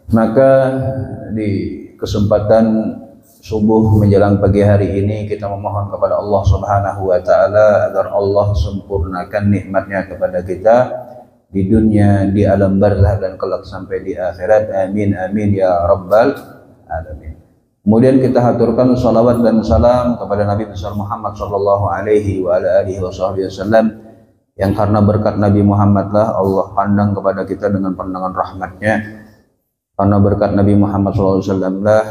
Maka di kesempatan subuh menjelang pagi hari ini kita memohon kepada Allah Subhanahu wa taala agar Allah sempurnakan nikmatnya kepada kita di dunia, di alam barzakh dan kelak sampai di akhirat. Amin amin ya rabbal alamin. Kemudian kita haturkan salawat dan salam kepada Nabi besar Muhammad sallallahu alaihi wa ala alihi wasallam, yang karena berkat Nabi Muhammad lah Allah pandang kepada kita dengan pandangan rahmatnya. Karena berkat Nabi Muhammad SAW lah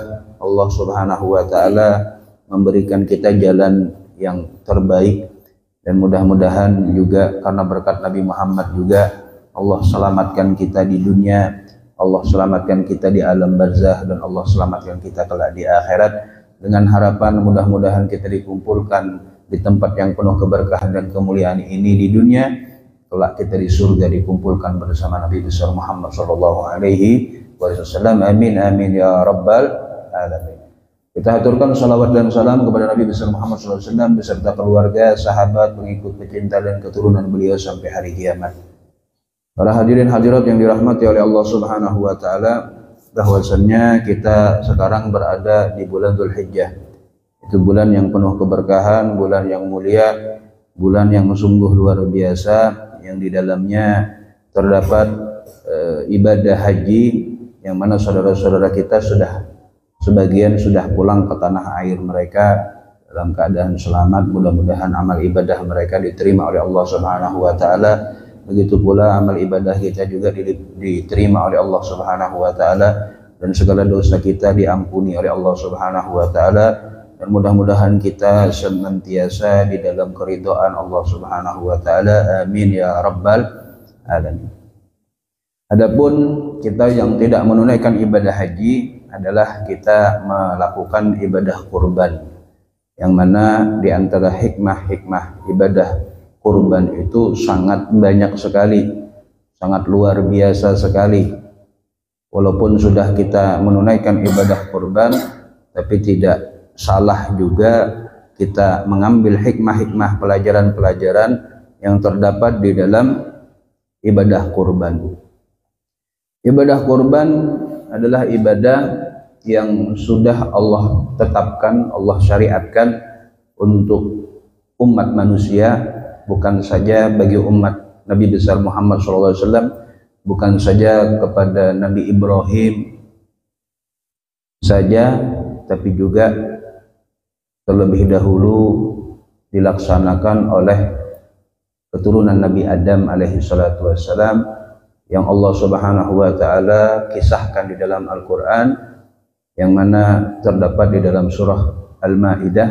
Allah Subhanahu wa taala memberikan kita jalan yang terbaik, dan mudah-mudahan juga karena berkat Nabi Muhammad juga Allah selamatkan kita di dunia, Allah selamatkan kita di alam barzakh, dan Allah selamatkan kita kelak di akhirat, dengan harapan mudah-mudahan kita dikumpulkan di tempat yang penuh keberkahan dan kemuliaan ini di dunia, kelak kita di surga dikumpulkan bersama Nabi besar Muhammad sallallahu alaihi wasallam. Amin amin ya rabbal alamin. Kita haturkan salawat dan salam kepada Nabi besar Muhammad sallallahu alaihi wasallam beserta keluarga, sahabat, pengikut, pecinta dan keturunan beliau sampai hari kiamat. Para hadirin hadirat yang dirahmati oleh Allah Subhanahu wa taala, bahwasannya kita sekarang berada di bulan Dzulhijjah. Itu bulan yang penuh keberkahan, bulan yang mulia, bulan yang sungguh luar biasa, yang di dalamnya terdapat ibadah haji, yang mana saudara-saudara kita sebagian sudah pulang ke tanah air mereka dalam keadaan selamat. Mudah-mudahan amal ibadah mereka diterima oleh Allah Subhanahu wa taala. Begitu pula amal ibadah kita juga diterima oleh Allah Subhanahu wa taala, dan segala dosa kita diampuni oleh Allah Subhanahu wa taala, dan mudah-mudahan kita senantiasa di dalam keridhaan Allah Subhanahu wa taala. Amin ya rabbal alamin. Adapun kita yang tidak menunaikan ibadah haji adalah kita melakukan ibadah kurban, yang mana di antara hikmah-hikmah ibadah kurban itu sangat banyak sekali, sangat luar biasa sekali. Walaupun sudah kita menunaikan ibadah kurban, tapi tidak salah juga kita mengambil hikmah-hikmah, pelajaran-pelajaran yang terdapat di dalam ibadah kurban. Ibadah kurban adalah ibadah yang sudah Allah tetapkan, Allah syariatkan untuk umat manusia, bukan saja bagi umat Nabi besar Muhammad SAW, bukan saja kepada Nabi Ibrahim saja, tapi juga terlebih dahulu dilaksanakan oleh keturunan Nabi Adam alaihi salatu wassalam, yang Allah Subhanahu wa taala kisahkan di dalam Al-Qur'an, yang mana terdapat di dalam surah Al-Maidah.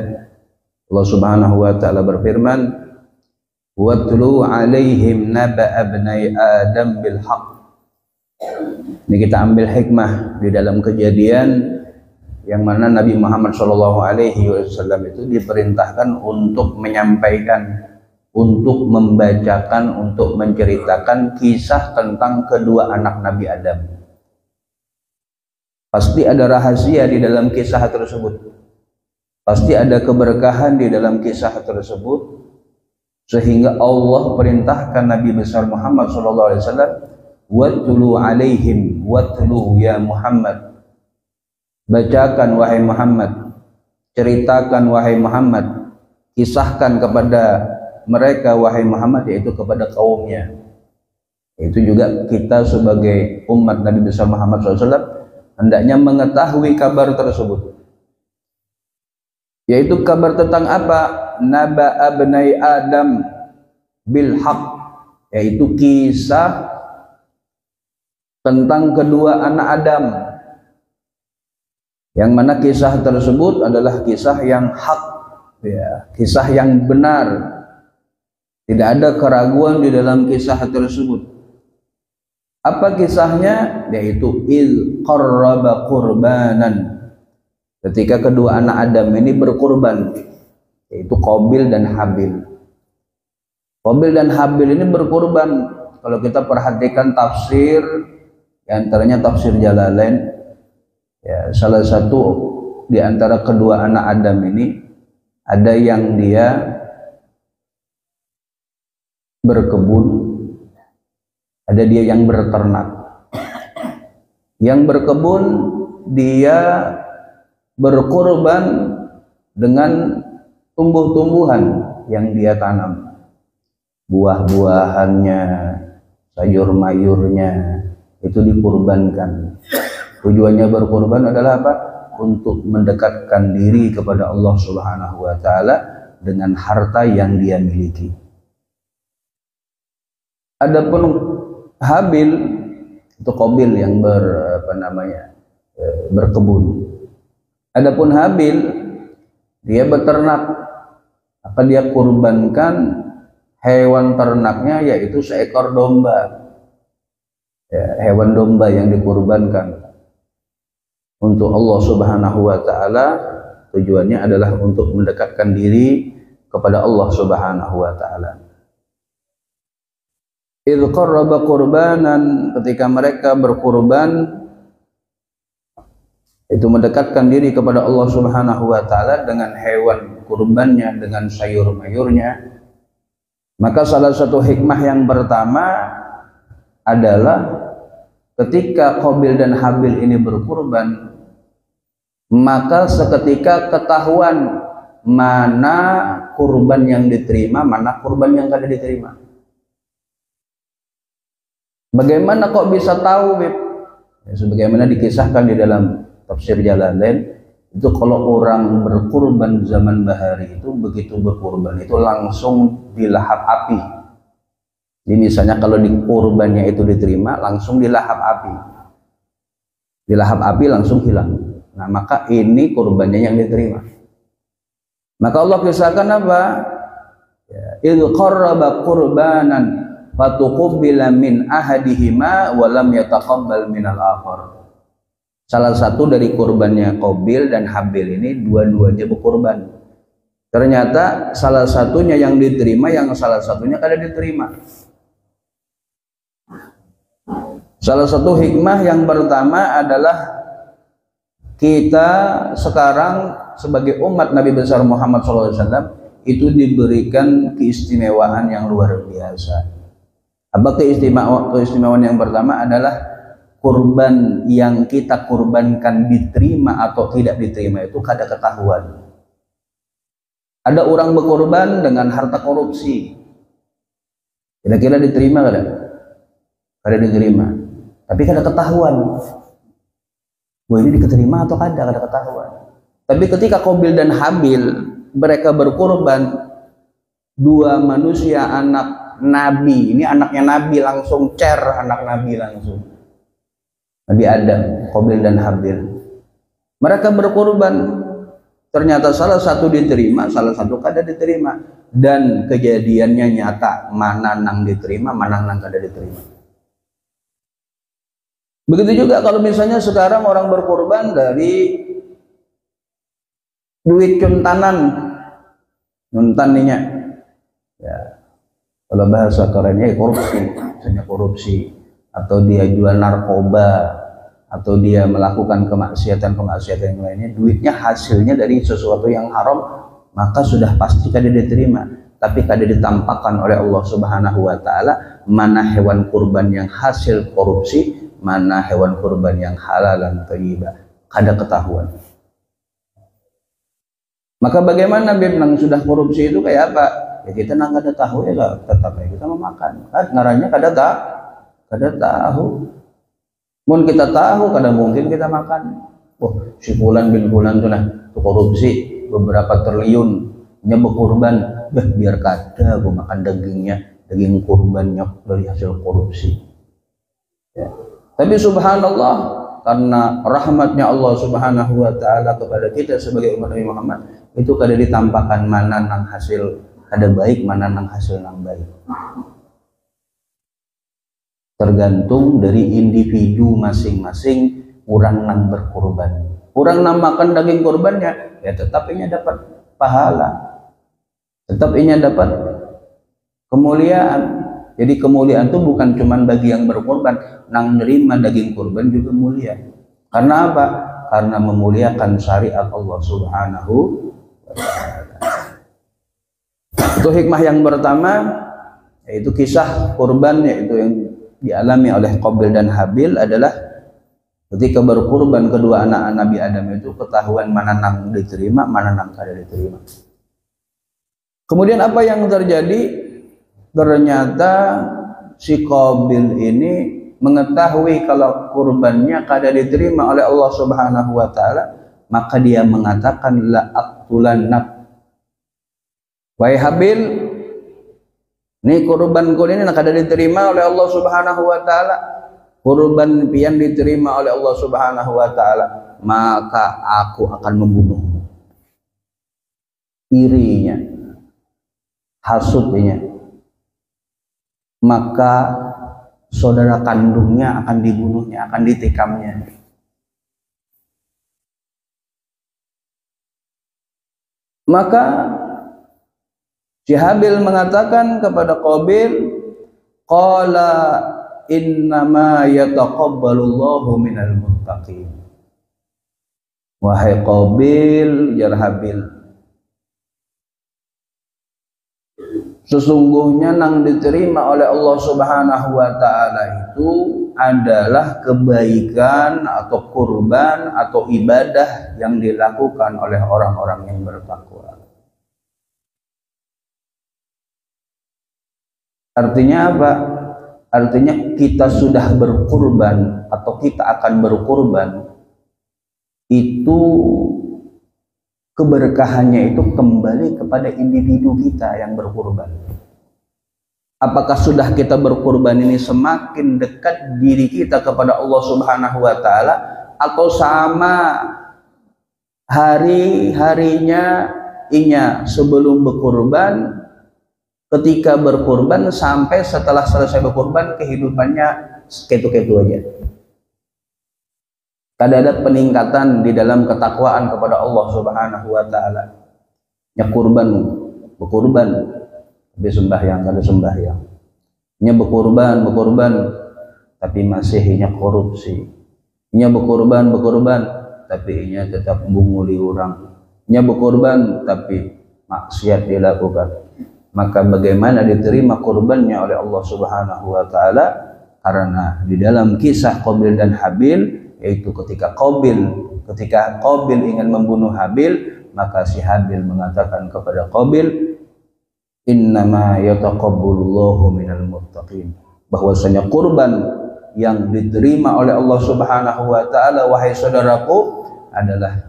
Allah Subhanahu wa taala berfirman, "Watlu 'alaihim naba'a ibnai Adam bil haqq." Ini kita ambil hikmah di dalam kejadian yang mana Nabi Muhammad sallallahu alaihi wasallam itu diperintahkan untuk menyampaikan, untuk membacakan, untuk menceritakan kisah tentang kedua anak Nabi Adam. Pasti ada rahasia di dalam kisah tersebut, pasti ada keberkahan di dalam kisah tersebut, sehingga Allah perintahkan Nabi besar Muhammad SAW, watlu alaihim, watlu ya Muhammad, bacakan wahai Muhammad, ceritakan wahai Muhammad, kisahkan kepada mereka wahai Muhammad, yaitu kepada kaumnya. Itu juga kita sebagai umat Nabi besar Muhammad SAW hendaknya mengetahui kabar tersebut, yaitu kabar tentang apa? Naba abnai Adam bil haq, yaitu kisah tentang kedua anak Adam, yang mana kisah tersebut adalah kisah yang hak, ya, kisah yang benar. Tidak ada keraguan di dalam kisah tersebut. Apa kisahnya? Yaitu il qarraba qurbanan. Ketika kedua anak Adam ini berkurban, yaitu Qabil dan Habil. Qabil dan Habil ini berkurban. Kalau kita perhatikan tafsir, di antaranya tafsir Jalalain, ya, salah satu di antara kedua anak Adam ini ada yang dia berkebun, ada dia yang berternak. Yang berkebun dia berkurban dengan tumbuh-tumbuhan yang dia tanam, buah-buahannya, sayur-mayurnya itu dikurbankan. Tujuannya berkurban adalah apa? Untuk mendekatkan diri kepada Allah Subhanahu wa taala dengan harta yang dia miliki. Adapun Habil itu Qabil yang berkebun. Adapun Habil dia beternak, maka dia kurbankan hewan ternaknya yaitu seekor domba. Ya, hewan domba yang dikurbankan untuk Allah Subhanahu wa taala, tujuannya adalah untuk mendekatkan diri kepada Allah Subhanahu wa taala. Idz qarraba qurbanan, ketika mereka berkurban itu mendekatkan diri kepada Allah Subhanahu wa taala dengan hewan kurbannya, dengan sayur-mayurnya. Maka salah satu hikmah yang pertama adalah ketika Qabil dan Habil ini berkurban, maka seketika ketahuan mana kurban yang diterima, mana kurban yang tidak diterima. Bagaimana kok bisa tahu, Bib? Ya, sebagaimana dikisahkan di dalam tafsir Jalalain, itu kalau orang berkurban zaman bahari itu begitu berkurban itu langsung dilahap api. Jadi misalnya kalau di kurbannya itu diterima, langsung dilahap api. Dilahap api langsung hilang. Nah, maka ini kurbannya yang diterima. Maka Allah kisahkan apa? Idz qarraba qurbanan fatuqbila min ahadihima wa lam yataqabbal minal akhar. Salah satu dari kurbannya Qabil dan Habil ini dua-duanya berkurban. Ternyata salah satunya yang diterima, yang salah satunya kada diterima. Salah satu hikmah yang pertama adalah kita sekarang sebagai umat Nabi besar Muhammad SAW itu diberikan keistimewaan yang luar biasa. Apa keistimewaan yang pertama adalah kurban yang kita kurbankan diterima atau tidak diterima itu kada ketahuan. Ada orang berkorban dengan harta korupsi, kira-kira diterima kada? Kada diterima, tapi kada ketahuan. Wah, ini diterima atau kada ketahuan. Tapi ketika Qabil dan Habil mereka berkorban, dua manusia anak Nabi, ini anaknya Nabi langsung anak Nabi langsung. Nabi Adam, Qabil dan Habil. Mereka berkorban. Ternyata salah satu diterima, salah satu kada diterima. Dan kejadiannya nyata, mana nang diterima, mana nang kada diterima. Begitu juga kalau misalnya sekarang orang berkorban dari duit cuntanan, nyuntaninya. Ya. Kalau bahasa kerennya korupsi, misalnya korupsi, atau dia jual narkoba, atau dia melakukan kemaksiatan yang lainnya, duitnya hasilnya dari sesuatu yang haram, maka sudah pasti kada diterima. Tapi kada ditampakkan oleh Allah Subhanahu wa taala mana hewan kurban yang hasil korupsi, mana hewan kurban yang halal dan thayyibah, kada ketahuan. Maka bagaimana nang sudah korupsi itu kayak apa? Ya kita nang kada tahu ya tetap ya kita memakan. Kan ngarannya kada tahu. Mun kita tahu kada mungkin kita makan. Oh, si fulan bin fulan tuh nah korupsi beberapa triliun nya berkurban, biar kada gua makan daging kurbannya dari hasil korupsi. Ya. Tapi subhanallah, karena rahmatnya Allah Subhanahu wa taala kepada kita sebagai umat Nabi Muhammad, itu kada ditampakkan mana nang hasil kada baik, mana nang hasil nang baik. Tergantung dari individu masing-masing orang nang berkorban. Orang nang makan daging korbannya, ya tetap ini dapat pahala, tetap ini dapat kemuliaan. Jadi kemuliaan itu bukan cuma bagi yang berkorban, nang nerima daging korban juga mulia. Karena apa? Karena memuliakan syariat Allah Subhanahu wa taala. Itu hikmah yang pertama, yaitu kisah kurban, yaitu yang dialami oleh Qabil dan Habil adalah Ketika berkurban kedua anak Nabi Adam itu ketahuan mana nang diterima, mana nang kada diterima. Kemudian apa yang terjadi? Ternyata si Qabil ini mengetahui kalau kurbannya kada diterima oleh Allah Subhanahu wa taala, maka dia mengatakan la aqtulannak. Wahai Habil, ini kurbanku ini kada diterima oleh Allah Subhanahu wa taala. Kurban pian diterima oleh Allah Subhanahu wa taala, maka aku akan membunuhmu. Irinya, hasutnya. Maka saudara kandungnya akan dibunuhnya, akan ditikamnya. Maka si Habil mengatakan kepada Qabil, qala innama yataqabbalullahu minal muttaqin. Wahai Qabil, jar Habil, sesungguhnya nang diterima oleh Allah Subhanahu wa taala itu adalah kebaikan atau kurban atau ibadah yang dilakukan oleh orang-orang yang bertakwa. Artinya apa? Artinya kita sudah berkurban atau kita akan berkurban, itu keberkahannya itu kembali kepada individu kita yang berkurban. Apakah sudah kita berkurban ini semakin dekat diri kita kepada Allah Subhanahu wa taala, atau sama hari-harinya inya sebelum berkurban, ketika berkurban sampai setelah selesai berkurban kehidupannya ketu-ketu aja. Kada ada peningkatan di dalam ketakwaan kepada Allah Subhanahu wa taala. Nya kurban, berkurban, tapi sembahyang kada sembahyang. Nya berkurban, tapi masih nya korupsi. Nya berkurban, tapi nya tetap menguli orang. Nya berkurban tapi maksiat dilakukan. Maka bagaimana diterima kurbannya oleh Allah Subhanahu wa taala? Karena di dalam kisah Qabil dan Habil, yaitu ketika Qabil ingin membunuh Habil, maka si Habil mengatakan kepada Qabil, innama yataqabbalullahu minal muttaqin, bahwasanya kurban yang diterima oleh Allah Subhanahu wa taala, wahai saudaraku, adalah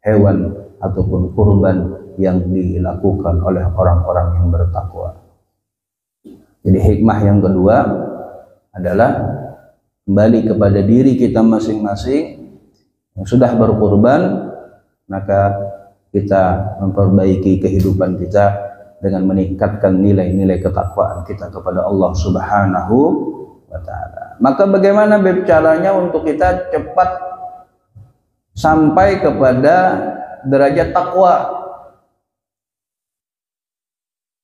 hewan ataupun kurban yang dilakukan oleh orang-orang yang bertakwa. Jadi hikmah yang kedua adalah kembali kepada diri kita masing-masing yang sudah berkurban, maka kita memperbaiki kehidupan kita dengan meningkatkan nilai-nilai ketakwaan kita kepada Allah Subhanahu wa taala. Maka bagaimana caranya untuk kita cepat sampai kepada derajat takwa?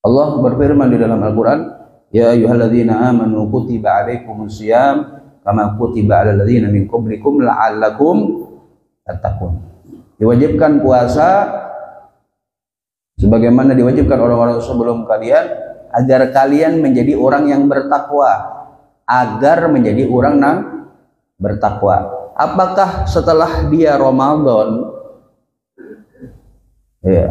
Allah berfirman di dalam Al-Qur'an, ya ayyuhalladzina amanu kutiba alaikumusiyam kama kutiba alal ladzina min qablikum la'allakum tattaqun. Diwajibkan puasa sebagaimana diwajibkan orang-orang sebelum kalian, agar kalian menjadi orang yang bertakwa, agar menjadi orang yang bertakwa. Apakah setelah dia Ramadan ya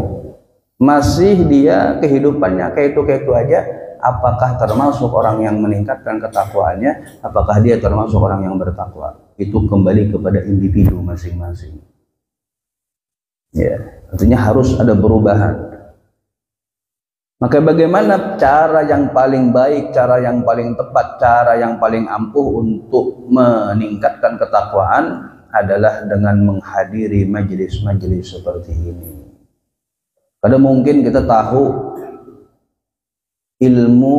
masih dia kehidupannya kayak itu aja? Apakah termasuk orang yang meningkatkan ketakwaannya? Apakah dia termasuk orang yang bertakwa? Itu kembali kepada individu masing-masing. Ya, artinya harus ada perubahan. Maka bagaimana cara yang paling baik, cara yang paling tepat, cara yang paling ampuh untuk meningkatkan ketakwaan adalah dengan menghadiri majelis-majelis seperti ini. Kadang mungkin kita tahu ilmu,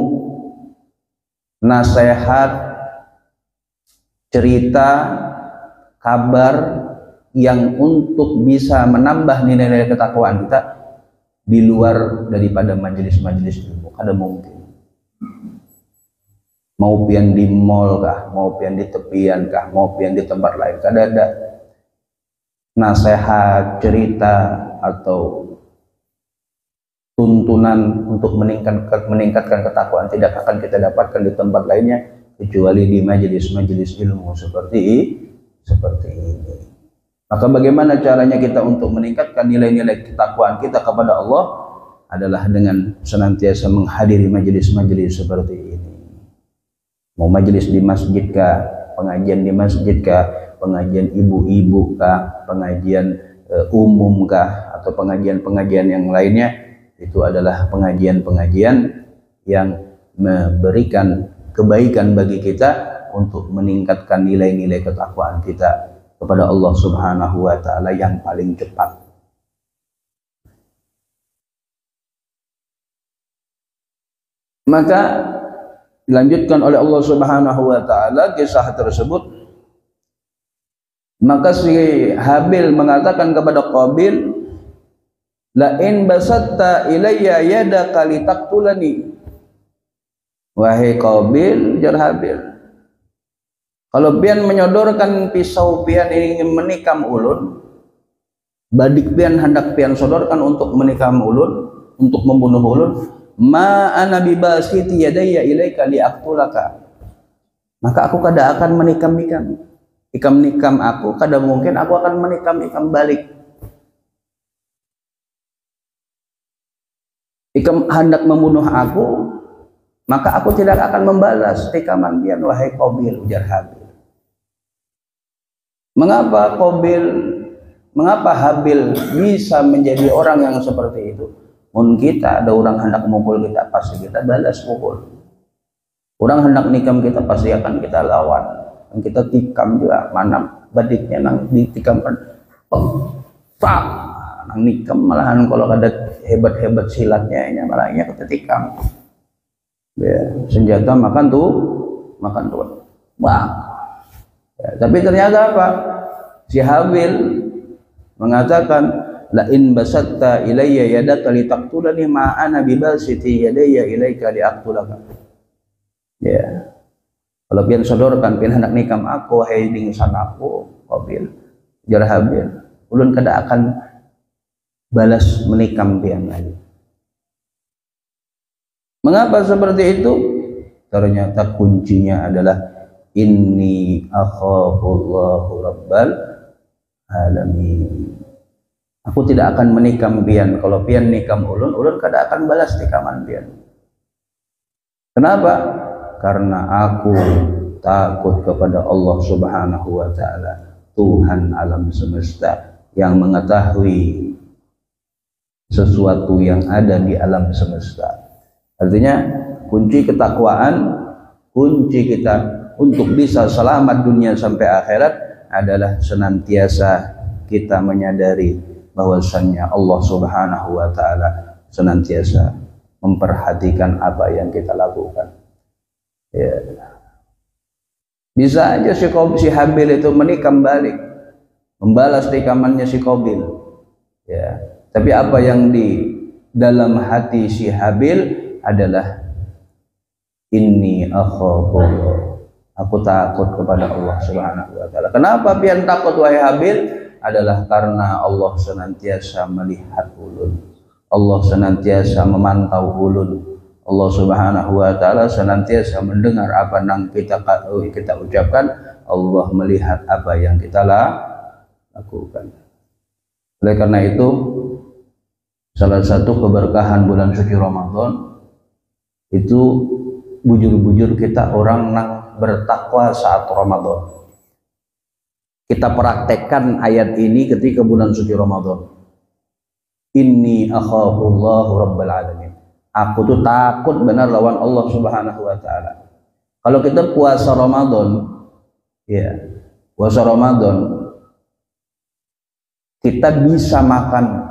nasihat, cerita, kabar yang untuk bisa menambah nilai-nilai ketakwaan kita di luar daripada majelis-majelis ilmu. Ada mungkin mau pian di mall kah, mau pian di tepian kah, mau pian di tempat lain, kada ada nasihat, cerita atau tuntunan untuk meningkatkan ketakwaan tidak akan kita dapatkan di tempat lainnya kecuali di majelis-majelis ilmu seperti seperti ini. Maka bagaimana caranya kita untuk meningkatkan nilai-nilai ketakwaan kita kepada Allah adalah dengan senantiasa menghadiri majelis-majelis seperti ini. Mau majelis di masjid kah, pengajian di masjid kah, pengajian ibu-ibu kah, pengajian umum kah, atau pengajian-pengajian yang lainnya, itu adalah pengajian-pengajian yang memberikan kebaikan bagi kita untuk meningkatkan nilai-nilai ketakwaan kita kepada Allah Subhanahu wa taala yang paling cepat. Maka dilanjutkan oleh Allah Subhanahu wa taala kisah tersebut. Maka si Habil mengatakan kepada Qabil, la in basatta ilayya yadaka litaqtulani. Wahai Qabil, jar Habil, kalau pian menyodorkan pisau pian ingin menikam ulun, badik pian hendak pian sodorkan untuk menikam ulun, untuk membunuh ulun, ma ana bibasiti yadayya ilaika liaqtulaka. Maka aku kada akan menikam aku, kada mungkin aku akan menikam balik. Ikam hendak membunuh aku, maka aku tidak akan membalas tikaman pian wahai Qabil, ujar Habil. Mengapa Habil bisa menjadi orang yang seperti itu? Mun kita ada orang hendak mukul kita, pasti kita balas mukul. Orang hendak nikam kita, pasti akan kita lawan. Dan kita tikam juga, mana badiknya nang ditikam kan, pak, nang nikam malahan kalau ada hebat-hebat silatnya, malahnya kita tikam. Ya, senjata makan tuh, bang. Ya, tapi ternyata apa? Si Habil mengatakan, la in basatta ilayya yadaka litaqtulani ma ana bibasiti yadayya ilaika liaqtulaka. Ya. Kalau pian sodorkan pian hendak nikam aku, hai dingsan aku, Qabil, jar Habil, ulun kada akan balas menikam pian lagi. Mengapa seperti itu? Ternyata kuncinya adalah inni akhafullahu rabbal alamin. Aku tidak akan menikam pian. Kalau pian nikam ulun kada akan balas nikaman pian. Kenapa? Karena aku takut kepada Allah Subhanahu wa taala, Tuhan alam semesta yang mengetahui sesuatu yang ada di alam semesta. Artinya kunci ketakwaan, kunci kita untuk bisa selamat dunia sampai akhirat adalah senantiasa kita menyadari bahwasannya Allah Subhanahu wa taala senantiasa memperhatikan apa yang kita lakukan. Ya. Bisa aja si Habil itu menikam balik, membalas tikamannya si Qabil. Ya. Tapi apa yang di dalam hati si Habil adalah inni akhafullah. Aku takut kepada Allah Subhanahu wa taala. Kenapa pian takut wahai Habil? Adalah karena Allah senantiasa melihat ulun. Allah senantiasa memantau ulun. Allah Subhanahu wa taala senantiasa mendengar apa yang kita ucapkan. Allah melihat apa yang kita lakukan. Oleh karena itu, salah satu keberkahan bulan suci Ramadan itu bujur-bujur kita orang nang bertakwa saat Ramadan. Kita praktekkan ayat ini ketika bulan suci Ramadan. Inni akhafullahu rabbal alamin. Aku tuh takut benar lawan Allah Subhanahu wa taala. Kalau kita puasa Ramadan, ya, puasa Ramadan kita bisa makan.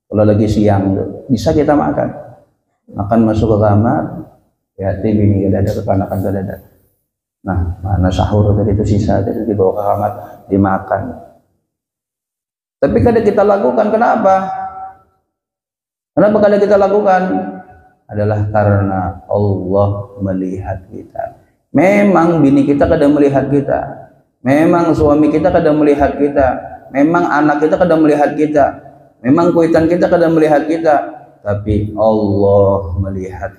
Kalau lagi siang bisa kita makan. Makan masuk ke kamar, ya bini gak ada, kepanakan gak ada. Nah, mana sahur tadi itu sisa tadi dibawa ke kamar dimakan. Tapi kadang kita lakukan, kenapa? Kenapa kadang kita lakukan? Adalah karena Allah melihat kita. Memang bini kita kadang melihat kita, memang suami kita kadang melihat kita, memang anak kita kadang melihat kita, memang kuitan kita kadang melihat kita, tapi Allah melihat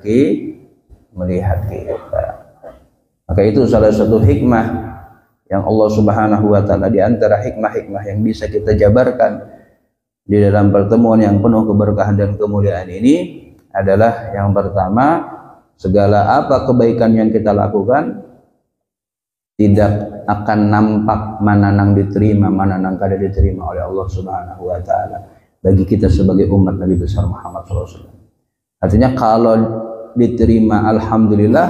kita. Maka itu salah satu hikmah yang Allah Subhanahu wa taala, di antara hikmah-hikmah yang bisa kita jabarkan di dalam pertemuan yang penuh keberkahan dan kemuliaan ini adalah yang pertama, segala apa kebaikan yang kita lakukan tidak akan nampak mana nang diterima, mana nang kada diterima oleh Allah Subhanahu wa taala bagi kita sebagai umat Nabi besar Muhammad SAW. Artinya kalau diterima alhamdulillah,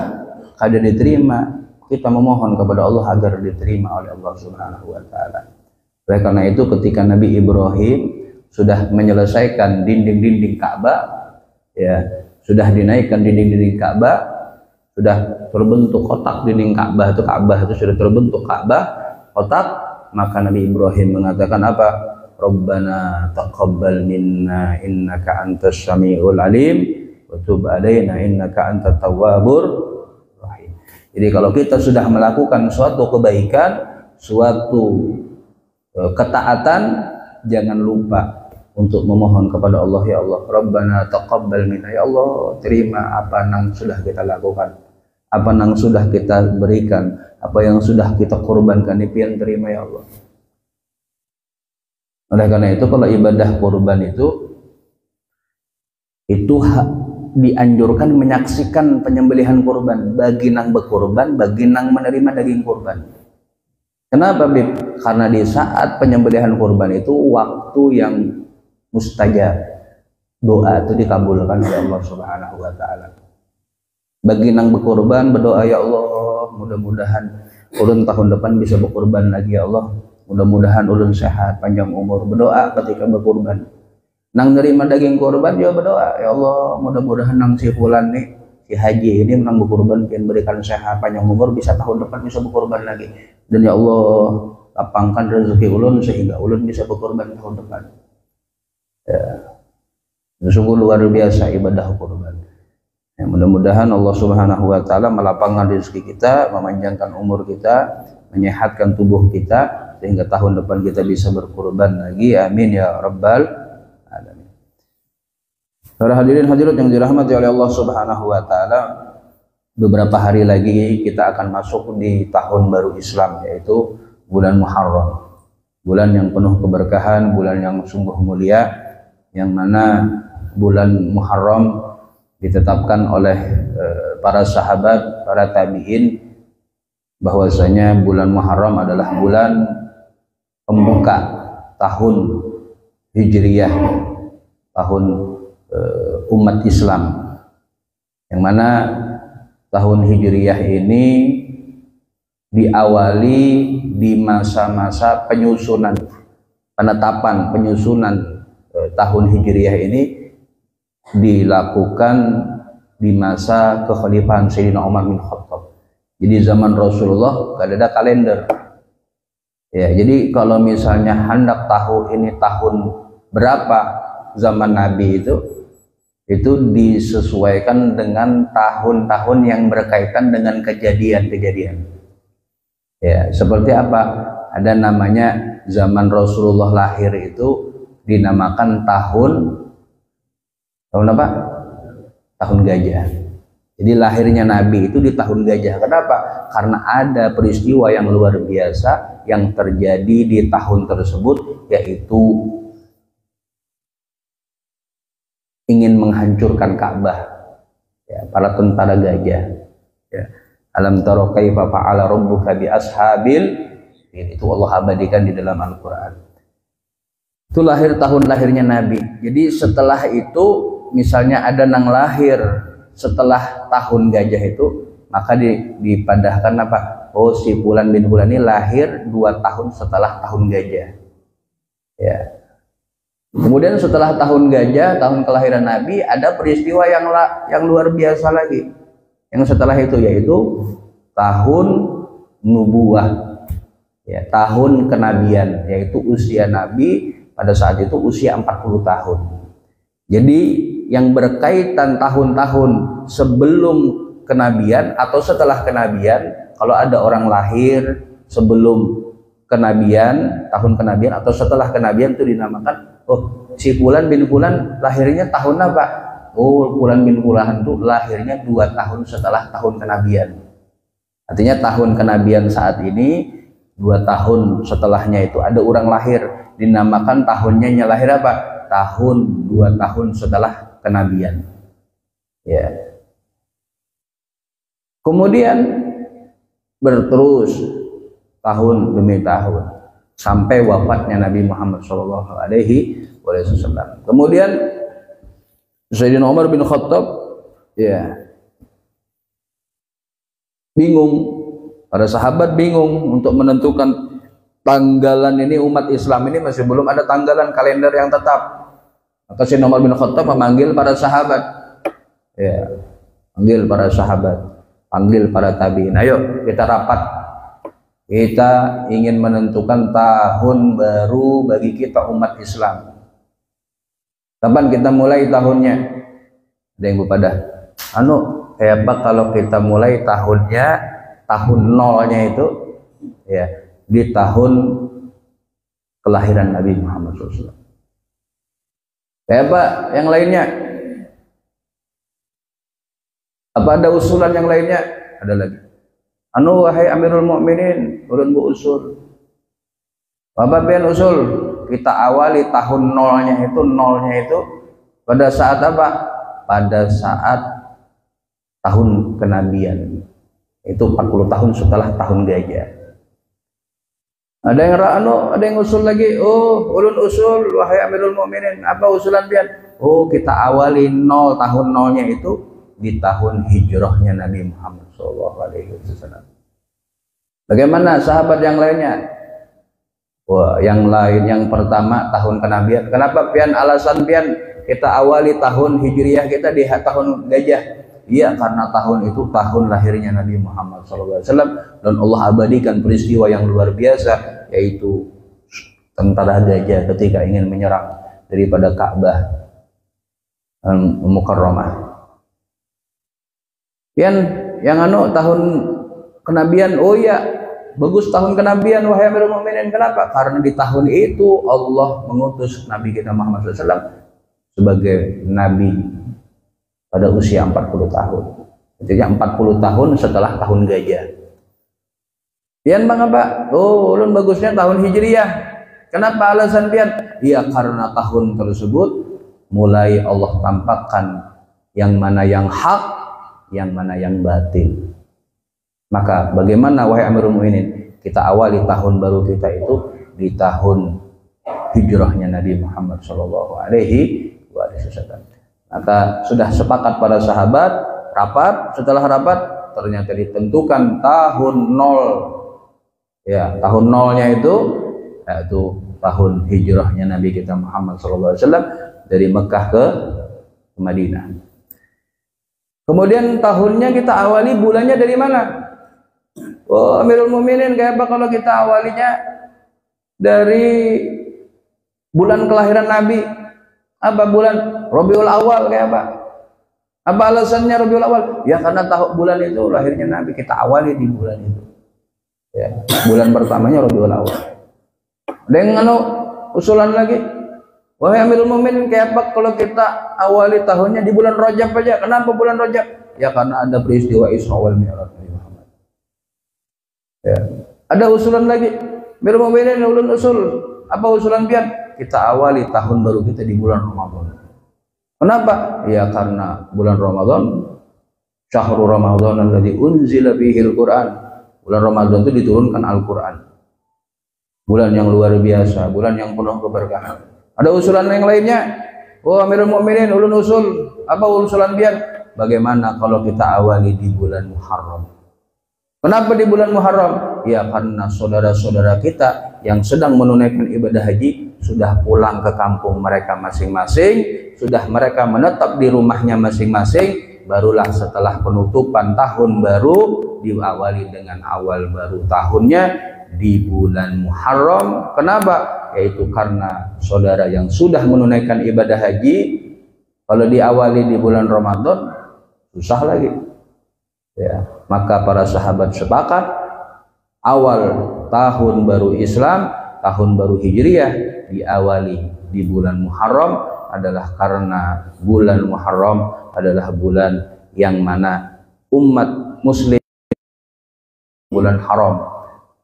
kada diterima kita memohon kepada Allah agar diterima oleh Allah Subhanahu wa taala. Oleh karena itu ketika Nabi Ibrahim sudah menyelesaikan dinding-dinding Ka'bah, ya, sudah dinaikkan dinding-dinding Ka'bah, sudah terbentuk kotak dinding Ka'bah itu sudah terbentuk Ka'bah kotak, maka Nabi Ibrahim mengatakan apa? Rabbana taqabbal minna innaka antas samiul alim wa tub alaina innaka antat tawwabur rahim. Jadi kalau kita sudah melakukan suatu kebaikan, suatu ketaatan, jangan lupa untuk memohon kepada Allah, ya Allah, Rabbana taqabbal minna, ya Allah, terima apa yang sudah kita lakukan, apa yang sudah kita berikan, apa yang sudah kita korbankan, pian terima ya Allah. Oleh karena itu kalau ibadah kurban itu dianjurkan menyaksikan penyembelihan kurban bagi nang berkurban, bagi nang menerima daging kurban. Kenapa, Bib? Karena di saat penyembelihan kurban itu waktu yang mustajab, doa itu dikabulkan oleh Allah Subhanahu wa taala. Bagi nang berkurban berdoa, ya Allah, mudah-mudahan ulun tahun depan bisa berkurban lagi ya Allah, mudah-mudahan ulun sehat panjang umur, berdoa ketika berkurban. Nang nerima daging kurban juga berdoa, ya Allah, mudah-mudahan nang si fulan nih, si haji ini menang berkurban, pian berikan sehat panjang umur, bisa tahun depan bisa berkurban lagi, dan ya Allah lapangkan rezeki ulun sehingga ulun bisa berkurban tahun depan. Ya, sungguh luar biasa ibadah kurban. Ya, mudah-mudahan Allah Subhanahu wa taala melapangkan rezeki kita, memanjangkan umur kita, menyehatkan tubuh kita sehingga tahun depan kita bisa berkurban lagi. Amin ya rabbal alamin. Para hadirin hadirat yang dirahmati oleh Allah Subhanahu wa taala, beberapa hari lagi kita akan masuk di tahun baru Islam, yaitu bulan Muharram. Bulan yang penuh keberkahan, bulan yang sungguh mulia, yang mana bulan Muharram ditetapkan oleh para sahabat, para tabi'in, bahwasanya bulan Muharram adalah bulan pembuka tahun Hijriyah, tahun umat Islam, yang mana tahun Hijriyah ini diawali di masa-masa penyusunan, penetapan penyusunan tahun Hijriyah ini dilakukan di masa kekhalifahan Sayyidina Umar bin Khattab. Jadi zaman Rasulullah gak ada kalender. Ya, jadi kalau misalnya hendak tahu ini tahun berapa zaman Nabi itu disesuaikan dengan tahun-tahun yang berkaitan dengan kejadian-kejadian. Ya, seperti apa? Ada namanya zaman Rasulullah lahir itu dinamakan tahun apa? Tahun gajah. Jadi lahirnya Nabi itu di tahun gajah. Kenapa? Karena ada peristiwa yang luar biasa yang terjadi di tahun tersebut, yaitu ingin menghancurkan Ka'bah. Ya, para tentara gajah. Ya. Alam tara kaifa fa'ala rabbuka bi ashabil, itu Allah abadikan di dalam Al-Qur'an. Itu lahir tahun lahirnya Nabi. Jadi setelah itu misalnya ada nang lahir setelah tahun gajah itu, maka dipadahkan apa? Oh, si Fulan bin Fulan ini lahir 2 tahun setelah tahun gajah. Ya. Kemudian setelah tahun gajah, tahun kelahiran Nabi, ada peristiwa yang luar biasa lagi. Yang setelah itu yaitu tahun nubuwah. Ya, tahun kenabian, yaitu usia Nabi pada saat itu usia 40 tahun. Jadi yang berkaitan tahun-tahun sebelum kenabian atau setelah kenabian, kalau ada orang lahir sebelum kenabian, tahun kenabian atau setelah kenabian, itu dinamakan, oh, si Fulan bin Fulan lahirnya tahun apa? Oh, Fulan bin Fulan itu lahirnya 2 tahun setelah tahun kenabian. Artinya tahun kenabian saat ini 2 tahun setelahnya itu ada orang lahir, dinamakan tahunnya lahir apa? Tahun 2 tahun setelah kenabian. Ya. Kemudian berterus tahun demi tahun sampai wafatnya Nabi Muhammad Shallallahu Alaihi Wasallam. Kemudian Sayyidina Umar bin Khattab ya bingung. Para sahabat bingung untuk menentukan tanggalan ini. Umat Islam ini masih belum ada tanggalan kalender yang tetap. Maka Sayyidina Umar bin Khattab memanggil para sahabat. Ya, panggil para sahabat, panggil para tabi'in. Ayo kita rapat. Kita ingin menentukan tahun baru bagi kita umat Islam. Kapan kita mulai tahunnya? Ada yang pada kayak apa kalau kita mulai tahunnya, tahun nolnya itu ya di tahun kelahiran Nabi Muhammad SAW. Kayak apa yang lainnya? Apa ada usulan yang lainnya? Ada lagi. Wahai Amirul Mukminin, ulun bu usul. Apa pian usul? Kita awali tahun nolnya itu pada saat apa? Pada saat tahun kenabian. Itu 40 tahun setelah tahun gajah. Ada yang ada yang usul lagi. Ulun usul wahai Amirul Mukminin. Apa usulan pian? Kita awali tahun nolnya itu di tahun hijrahnya Nabi Muhammad SAW. Bagaimana sahabat yang lainnya? Yang lain yang pertama tahun kenabian. Kenapa pian? Alasan pian kita awali tahun hijriah kita di tahun gajah. Iya, karena tahun itu tahun lahirnya Nabi Muhammad SAW, dan Allah abadikan peristiwa yang luar biasa, yaitu tentara gajah ketika ingin menyerang daripada Ka'bah Mukarramah. Yang tahun kenabian, bagus tahun kenabian wahai Amirul Mukminin. Kenapa? Karena di tahun itu Allah mengutus Nabi kita Muhammad SAW sebagai Nabi pada usia 40 tahun. Jadi 40 tahun setelah tahun gajah. Pian bang apa? Ulun bagusnya tahun hijriyah. Kenapa alasan pian? Iya, karena tahun tersebut mulai Allah tampakkan yang mana yang hak, yang mana yang batil. Maka bagaimana wahai Amirul Mukminin, kita awali tahun baru kita itu di tahun hijrahnya Nabi Muhammad Shallallahu Alaihi Wasallam. Maka sudah sepakat para sahabat, rapat. Setelah rapat ternyata ditentukan tahun nol. Ya, tahun nolnya itu yaitu tahun hijrahnya Nabi kita Muhammad SAW dari Mekah ke Madinah. Kemudian tahunnya kita awali bulannya dari mana? Amirul Mukminin, kayak apa kalau kita awalinya dari bulan kelahiran Nabi? Apa bulan Rabiul Awal, kayak apa? Apa alasannya Rabiul Awal? Ya karena bulan itu lahirnya Nabi, kita awali di bulan itu. Ya, bulan pertamanya Rabiul Awal. Ada yang usulan lagi? Wahai Amirul Mukminin, kayak apa kalau kita awali tahunnya di bulan Rajab aja? Kenapa bulan Rajab? Ya karena ada peristiwa Isra wal Mi'raj Nabi Muhammad. Ya. Ada usulan lagi? Amirul Mukminin, ulun usul. Apa usulan pian? Kita awali tahun baru kita di bulan Ramadan. Kenapa? Ya karena bulan Ramadan, syahrul Ramadan alladzi unzila fihil Qur'an. Bulan Ramadan itu diturunkan Al-Qur'an. Bulan yang luar biasa, bulan yang penuh keberkahan. Ada usulan yang lainnya? Amirul Mukminin, ulun usul. Apa usulan pian? Bagaimana kalau kita awali di bulan Muharram? Kenapa di bulan Muharram? Ya karena saudara-saudara kita yang sedang menunaikan ibadah haji sudah pulang ke kampung mereka masing-masing, sudah mereka menetap di rumahnya masing-masing, barulah setelah penutupan tahun baru diawali dengan awal baru tahunnya di bulan Muharram. Kenapa? Yaitu karena saudara yang sudah menunaikan ibadah haji kalau diawali di bulan Ramadan susah lagi. Ya, maka para sahabat sepakat awal tahun baru Islam, tahun baru Hijriyah diawali di bulan Muharram adalah karena bulan Muharram adalah bulan yang mana umat muslim bulan haram.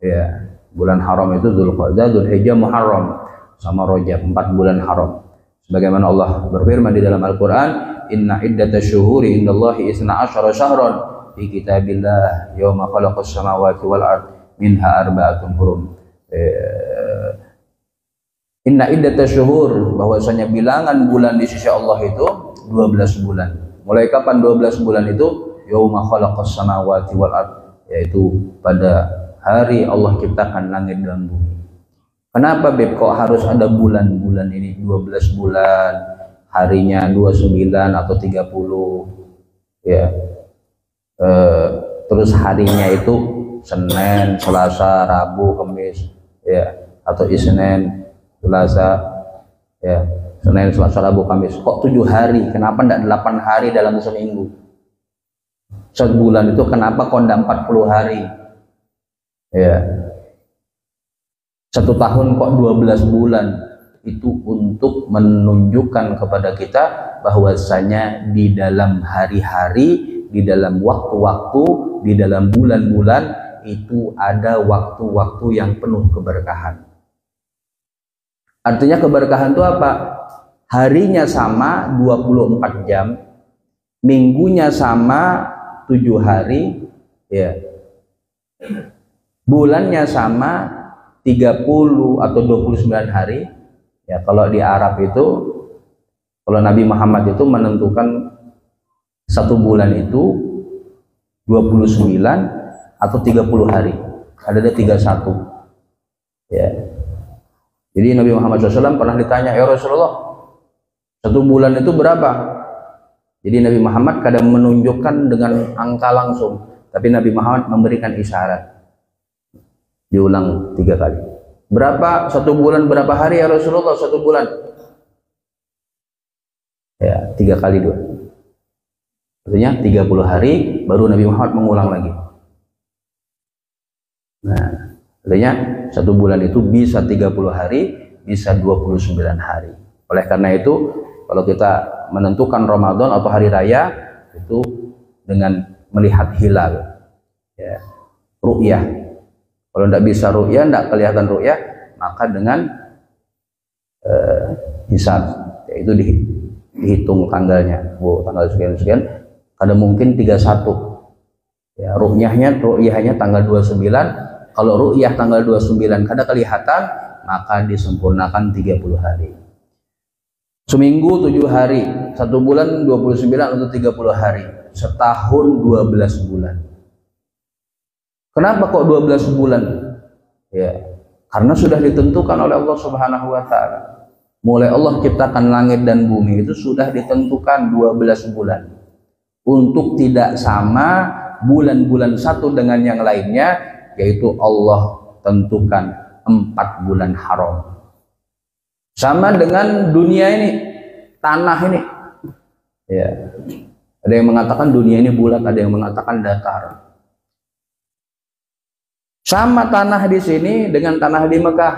Ya, Bulan haram itu Dzulqa'dah, Dzulhijjah, Muharram sama Rajab, 4 bulan haram. Sebagaimana Allah berfirman di dalam Al-Qur'an, "Inna iddatash syuhuri indallahi 12 syahran fi kitabillah yauma khalaqas samawati wal ard minha arba'atun hurum." Inna iddatash syuhur, bahwasanya bilangan bulan di sisi Allah itu 12 bulan. Mulai kapan 12 bulan itu? Yauma khalaqas samawati wal ard, yaitu pada hari Allah ciptakan langit dan bumi. Kenapa Beb kok harus ada bulan-bulan ini? 12 bulan, harinya 29 atau 30 ya. Terus harinya itu Senin, Selasa, Rabu, Kamis ya, atau Isnin, Selasa ya, Senin, Selasa, Rabu, Kamis. Kok 7 hari? Kenapa tidak 8 hari dalam seminggu? Sebulan itu kenapa kok tidak 40 hari? Ya, 1 tahun kok 12 bulan? Itu untuk menunjukkan kepada kita bahwasanya di dalam hari-hari, di dalam waktu-waktu, di dalam bulan-bulan itu ada waktu-waktu yang penuh keberkahan. Artinya keberkahan itu apa? Harinya sama 24 jam, minggunya sama 7 hari, ya. Bulannya sama 30 atau 29 hari ya. Kalau di Arab itu, kalau Nabi Muhammad itu menentukan 1 bulan itu 29 atau 30 hari, ada 31 ya. Jadi Nabi Muhammad SAW pernah ditanya, ya Rasulullah, 1 bulan itu berapa? Jadi Nabi Muhammad kadang menunjukkan dengan angka langsung, tapi Nabi Muhammad memberikan isyarat. Diulang 3 kali. Berapa 1 bulan, berapa hari ya Rasulullah 1 bulan? Ya, 3 kali 2. Artinya 30 hari baru Nabi Muhammad mengulang lagi. Nah, artinya 1 bulan itu bisa 30 hari, bisa 29 hari. Oleh karena itu, kalau kita menentukan Ramadan atau hari raya itu dengan melihat hilal ya, ru'yah. Kalau tidak bisa ru'yah, tidak kelihatan ru'yah, maka dengan hisab, yaitu dihitung tanggalnya. Tanggal sekian-sekian, kadang mungkin 31 ya, ru'yahnya tanggal 29. Kalau ru'yah tanggal 29 kada kelihatan, maka disempurnakan 30 hari. Seminggu 7 hari, 1 bulan 29 atau 30 hari, setahun 12 bulan. Kenapa kok 12 bulan? Ya, karena sudah ditentukan oleh Allah Subhanahu wa taala. Mulai Allah ciptakan langit dan bumi itu sudah ditentukan 12 bulan. Untuk tidak sama bulan-bulan satu dengan yang lainnya, yaitu Allah tentukan 4 bulan haram. Sama dengan dunia ini, tanah ini. Ya. Ada yang mengatakan dunia ini bulat, ada yang mengatakan datar. Sama tanah di sini dengan tanah di Mekah,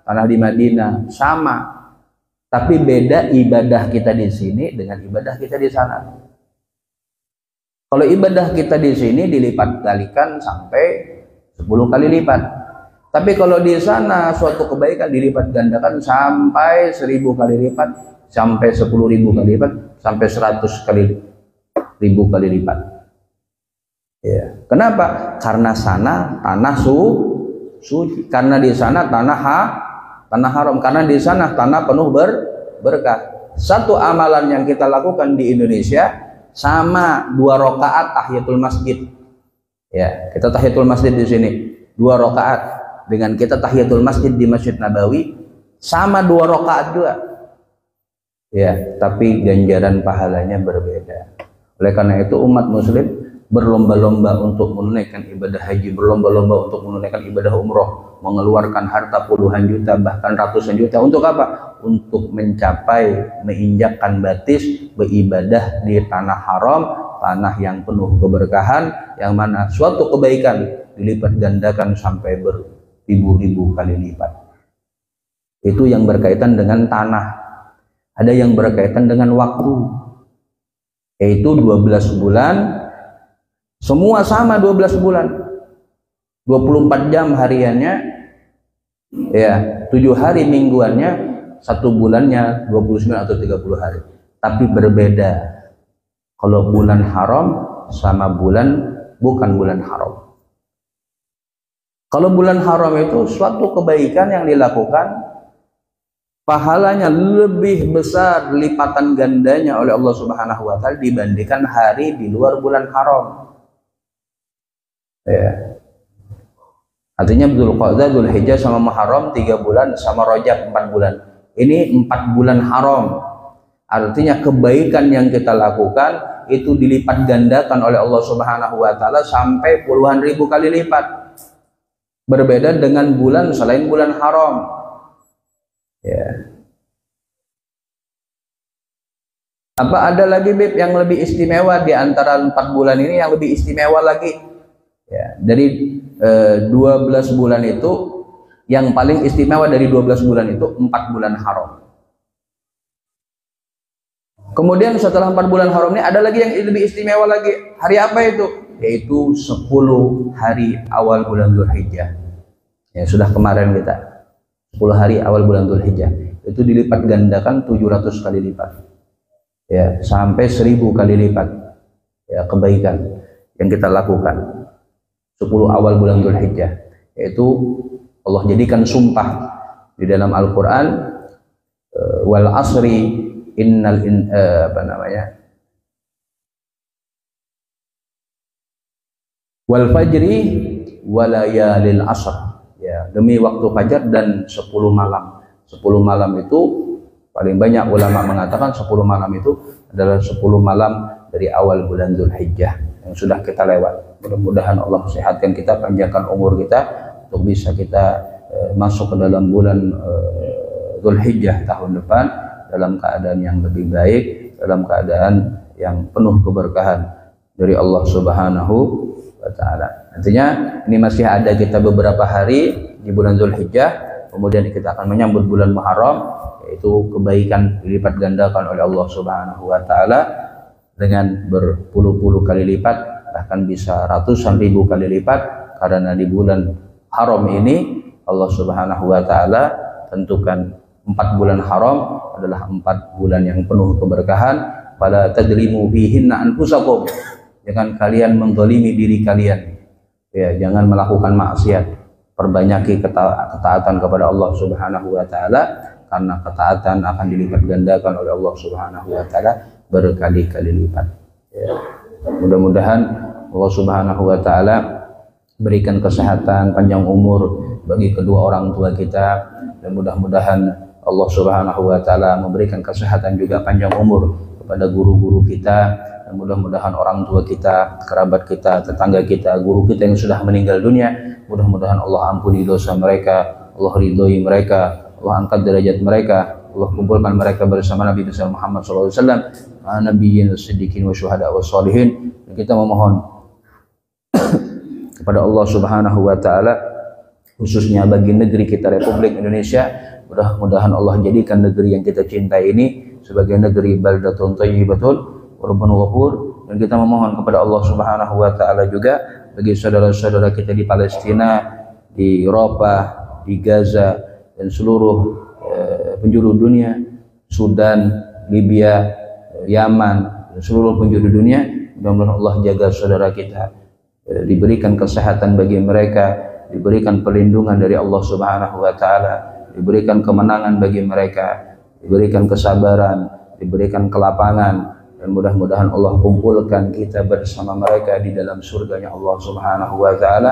tanah di Madinah, sama. Tapi beda ibadah kita di sini dengan ibadah kita di sana. Kalau ibadah kita di sini dilipat kalikan sampai 10 kali lipat. Tapi kalau di sana suatu kebaikan dilipat gandakan sampai 1000 kali lipat, sampai 10.000 kali lipat, sampai 100 kali 1000 kali lipat. Ya. Kenapa? Karena sana tanah suci, karena di sana tanah haram, karena di sana tanah penuh berkah. Satu amalan yang kita lakukan di Indonesia sama 2 rakaat tahiyatul masjid. Ya, kita tahiyatul masjid di sini 2 rakaat dengan kita tahiyatul masjid di Masjid Nabawi sama 2 rakaat juga. Ya, tapi ganjaran pahalanya berbeda. Oleh karena itu umat muslim berlomba-lomba untuk menunaikan ibadah haji, berlomba-lomba untuk menunaikan ibadah umroh, mengeluarkan harta puluhan juta bahkan ratusan juta. Untuk apa? Untuk mencapai, menginjakkan batis beribadah di tanah haram, tanah yang penuh keberkahan, yang mana suatu kebaikan dilipat gandakan sampai beribu-ribu kali lipat. Itu yang berkaitan dengan tanah. Ada yang berkaitan dengan waktu, yaitu 12 bulan. Semua sama 12 bulan, 24 jam hariannya, Ya, 7 hari mingguannya, 1 bulannya 29 atau 30 hari. Tapi berbeda kalau bulan haram sama bukan bulan haram. Kalau bulan haram itu suatu kebaikan yang dilakukan, pahalanya lebih besar lipatan gandanya oleh Allah Subhanahu wa taala dibandingkan hari di luar bulan haram. Ya. Artinya Dzulqa'dah, Dzulhijjah sama Muharram 3 bulan, sama Rajab 4 bulan. Ini 4 bulan haram. Artinya kebaikan yang kita lakukan itu dilipat gandakan oleh Allah Subhanahu wa taala sampai puluhan ribu kali lipat. Berbeda dengan bulan selain bulan haram. Ya. Apa ada lagi Bib yang lebih istimewa di antara 4 bulan ini, yang lebih istimewa lagi? Ya, dari 12 bulan itu, yang paling istimewa dari 12 bulan itu 4 bulan haram. Kemudian setelah 4 bulan haram ini ada lagi yang lebih istimewa lagi. Hari apa itu? Yaitu 10 hari awal bulan Dzulhijjah. Ya, sudah kemarin kita 10 hari awal bulan Dzulhijjah itu dilipat gandakan 700 kali lipat, ya, sampai 1000 kali lipat, ya, kebaikan yang kita lakukan 10 awal bulan Dzulhijjah. Yaitu Allah jadikan sumpah di dalam Al-Quran, wal asri wal fajri walayalil asr. Ya, demi waktu fajar dan 10 malam. 10 malam itu paling banyak ulama mengatakan 10 malam itu adalah 10 malam dari awal bulan Dzulhijjah yang sudah kita lewat. Mudah-mudahan Allah sehatkan kita, panjangkan umur kita untuk bisa kita masuk ke dalam bulan Dzulhijjah tahun depan dalam keadaan yang lebih baik, dalam keadaan yang penuh keberkahan dari Allah Subhanahu wa taala. Artinya ini masih ada kita beberapa hari di bulan Dzulhijjah, kemudian kita akan menyambut bulan Muharram, yaitu kebaikan dilipat gandakan oleh Allah Subhanahu wa taala dengan berpuluh-puluh kali lipat, bahkan bisa ratusan ribu kali lipat, karena di bulan haram ini Allah Subhanahu wa taala tentukan 4 bulan haram adalah 4 bulan yang penuh keberkahan. Fala tadlimu fihinna anfusakum, jangan kalian menzalimi diri kalian, ya, jangan melakukan maksiat, perbanyaki ketaatan kepada Allah Subhanahu wa taala, karena ketaatan akan dilipat gandakan oleh Allah Subhanahu wa taala berkali-kali lipat. Ya. Mudah-mudahan Allah Subhanahu wa taala berikan kesehatan, panjang umur bagi kedua orang tua kita, dan mudah-mudahan Allah Subhanahu wa taala memberikan kesehatan juga panjang umur kepada guru-guru kita, dan mudah-mudahan orang tua kita, kerabat kita, tetangga kita, guru kita yang sudah meninggal dunia, mudah-mudahan Allah ampuni dosa mereka, Allah ridhoi mereka, Allah angkat derajat mereka, Allah kumpulkan mereka bersama Nabi besar Muhammad SAW, nabiyyin siddiqin wa syuhada wa sholihin. Dan kita memohon kepada Allah Subhanahu wa taala, khususnya bagi negeri kita Republik Indonesia, mudah-mudahan Allah jadikan negeri yang kita cintai ini sebagai negeri baldatun thayyibatun wa rabbun ghafur. Dan kita memohon kepada Allah Subhanahu wa taala juga bagi saudara-saudara kita di Palestina, di Eropa, di Gaza, dan seluruh penjuru dunia, Sudan, Libya, Yaman, dan seluruh penjuru dunia, mudah-mudahan Allah jaga saudara kita, diberikan kesehatan bagi mereka, diberikan perlindungan dari Allah Subhanahu wa taala, diberikan kemenangan bagi mereka, diberikan kesabaran, diberikan kelapangan, dan mudah-mudahan Allah kumpulkan kita bersama mereka di dalam surganya Allah Subhanahu wa taala,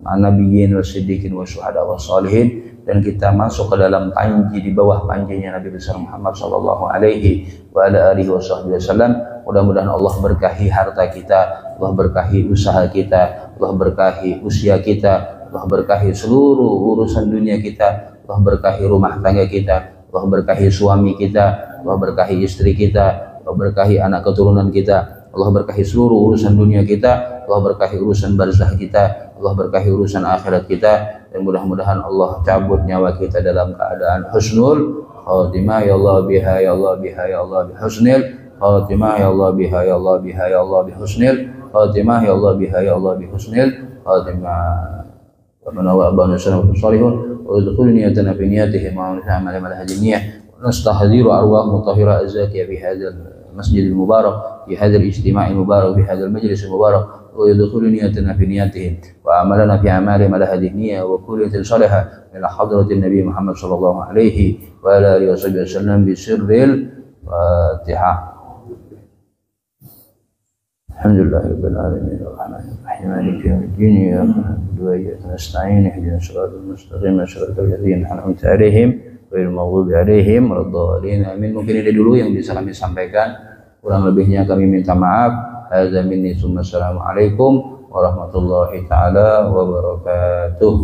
nabiyyin wasiddiqin wa syuhada wa sholihin. Dan kita masuk ke dalam panji, di bawah panjinya Nabi besar Muhammad sallallahu alaihi wa ala alihi wasallam. Mudah-mudahan Allah berkahi harta kita, Allah berkahi usaha kita, Allah berkahi usia kita, Allah berkahi seluruh urusan dunia kita, Allah berkahi rumah tangga kita, Allah berkahi suami kita, Allah berkahi istri kita, Allah berkahi anak keturunan kita, Allah berkahi seluruh urusan dunia kita, Allah berkahi urusan barzah kita, Allah berkahi urusan akhirat kita. Dan mudah-mudahan Allah cabut nyawa kita dalam keadaan husnul khatimah, ya Allah biha ya Allah biha ya Allah bihusnil khatimah, ya Allah biha ya Allah biha ya Allah bihusnil khatimah, ya Allah biha ya Allah bihusnil khatimah. ربنا وأبانا السلام الصالحون وادخل نيتنا في نياتهم وعمل على هذه النية ونستحضر أرواح مطهرة الزاكية في هذا المسجد المبارك في هذا الاجتماع المبارك في هذا المجلس المبارك ويدخل نيتنا في نياتهم وعملنا في أعمالهم على هذه النية وكل صالحة إلى حضرة النبي محمد صلى الله عليه وعلى آله وصحبه وسلم بسر الفاتحة. الحمد لله رب العالمين الرحمن الرحيم مالك يوم الدين إياك نعبد وإياك نستعين اهدنا الصراط المستقيم صراط الذين أنعمت عليهم غير المغضوب عليهم ولا الضالين آمين. Mungkin ini dulu yang bisa kami sampaikan, kurang lebihnya kami minta maaf. Hadza minni tsumma assalamu alaikum warahmatullahi taala wabarakatuh.